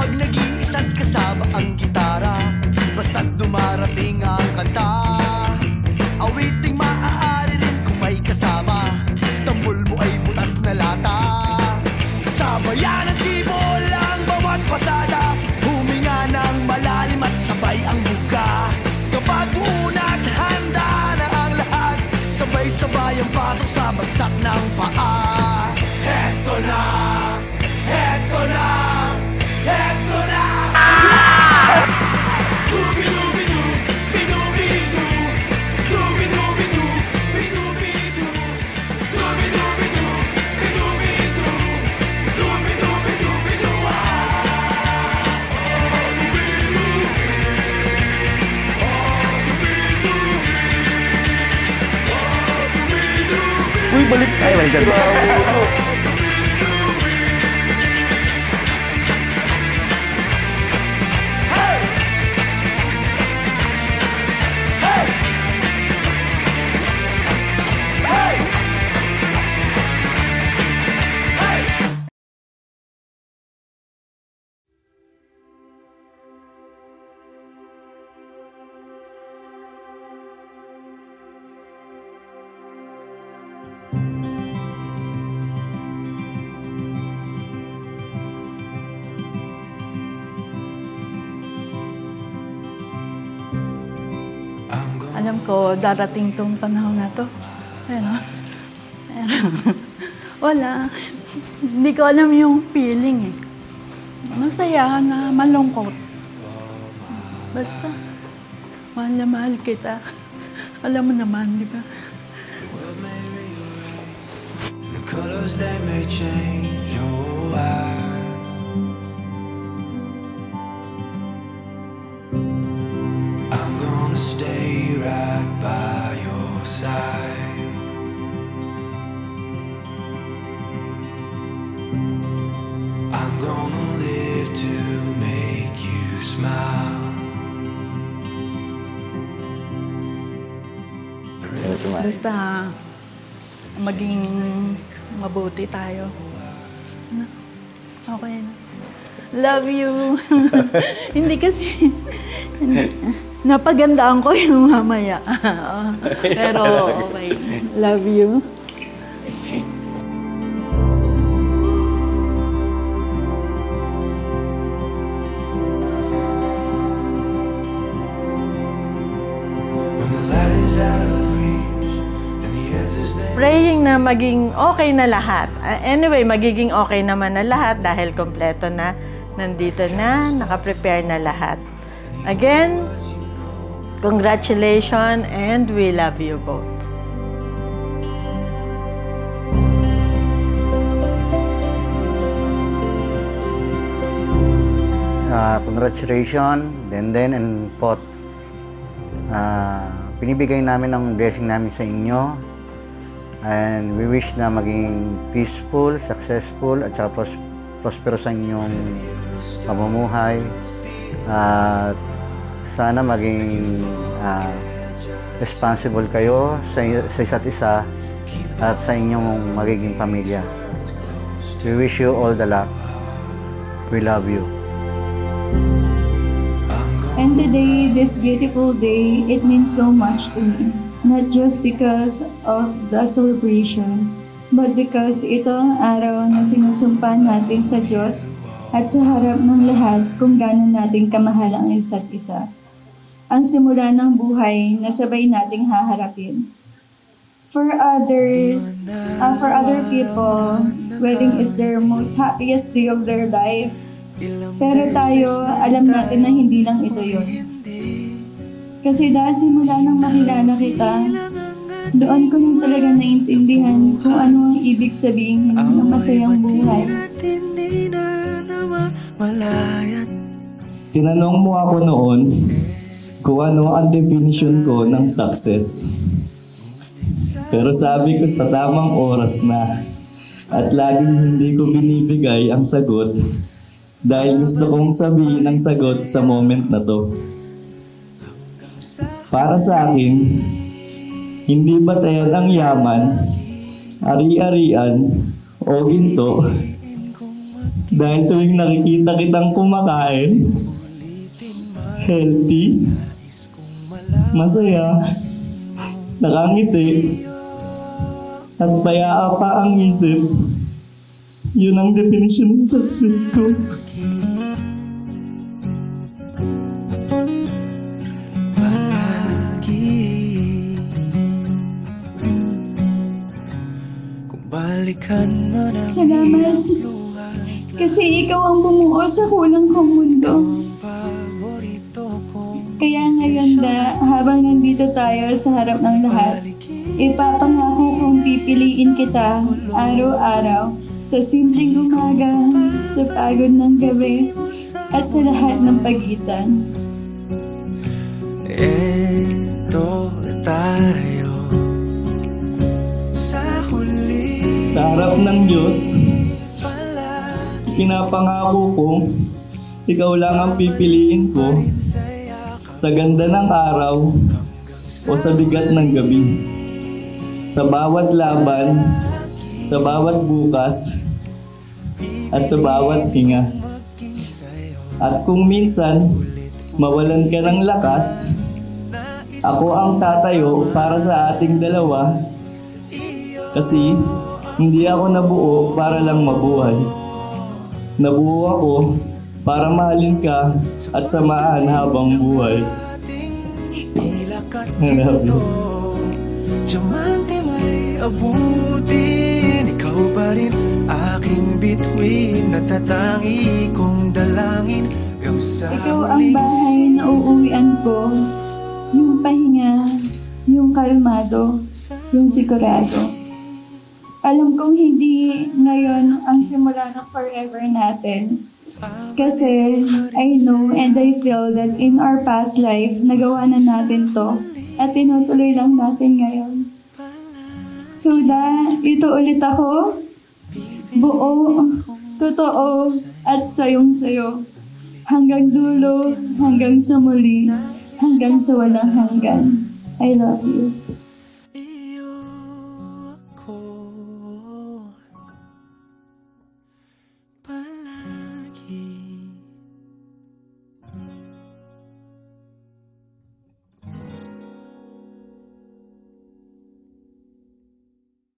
Pag nag-iisa't kasama ang gitara, basta't dumarating ang kanta, awiting maaari rin kung may kasama, tambol mo ay butas na lata. Sa bayan ng sibol ang bawat pasada, huminga ng malalim at sabay ang buka. Kapag una't handa na ang lahat, sabay-sabay ang pasok sa bagsak ng paa. Heto na, heto na, heto na. Dubi-dubi-du, bidubi-du, dubi-dubi-du, bidubi-du, dubi-dubi-du, bidubi-du, dubi-dubi-du, bidu. Uy, balik tayo, balikan. Alam ko, darating tong panahon na to. Pero wala. Hindi ko alam yung feeling eh. Masaya na malungkot. Basta, mahal na mahal kita. Alam mo naman, di ba? The colors they may change your eyes. I'm gonna stay right by your side. I'm gonna live to make you smile. Basta, maging mabuti tayo. Okay na. Love you. Hindi kasi, napagandaan ko yung mamaya. Pero okay. Love you. Praying na maging okay na lahat. Anyway, magiging okay naman na lahat dahil kompleto na, nandito na, nakaprepare na lahat. Again, congratulations and we love you both. Congratulations, Denden and Pot. Pinibigay namin ang blessing namin sa inyo. And we wish na maging peaceful, successful, at saka prosperous ang inyong pamumuhay. At sana maging responsible kayo sa isa't isa at sa inyong magiging pamilya. We wish you all the luck. We love you. And today, this beautiful day, it means so much to me. Not just because of the celebration, but because ito ang araw na sinusumpa natin sa Diyos at sa harap ng lahat kung gaano natin kamahal ang isa't isa. Ang simula ng buhay na sabay nating haharapin. For other people, wedding is their most happiest day of their life. Pero tayo, alam natin na hindi lang ito yun. Kasi dahil simula nang makilala kita, doon ko nang talaga naintindihan kung ano ang ibig sabihin ng masayang buhay. Tinanong mo ako noon kung ano ang definition ko ng success. Pero sabi ko sa tamang oras na at laging hindi ko binibigay ang sagot dahil gusto kong sabihin ang sagot sa moment na to. Para sa akin, hindi batayan ang yaman, ari-arian o ginto, Dahil tuwing nakikita kitang kumakain, healthy, masaya, nakangiti, at payaa pa ang isip, yun ang definition ng success ko. Salamat. Kasi ikaw ang bumuo sa kulang kong mundo. Kaya ngayon habang nandito tayo sa harap ng lahat, ipapangako kong pipiliin kita araw-araw sa simpleng umaga, sa pagod ng gabi, at sa lahat ng pagitan. Eto tayo sa huli. Sa harap ng Diyos, pinapangako ko, ikaw lang ang pipiliin ko sa ganda ng araw o sa bigat ng gabi. Sa bawat laban, sa bawat bukas, at sa bawat hinga. At kung minsan, mawalan ka ng lakas, ako ang tatayo para sa ating dalawa kasi hindi ako nabuo para lang mabuhay. Nabuo ako para mahalin ka at samahan habang buhay. I love you. Diamante may abutin, ikaw pa rin aking bituin, natatangi kong dalangin hanggang sa Ikaw ang bahay na uuwian ko, yung pahinga, yung kalmado, yung sigurado. Alam kong hindi ngayon ang simula ng forever natin. Kasi I know and I feel that in our past life, nagawa na natin to at tinutuloy lang natin ngayon. So ito ulit ako, buo, totoo, at sayong-sayo. Hanggang dulo, hanggang sa muli, hanggang sa walang hanggan. I love you.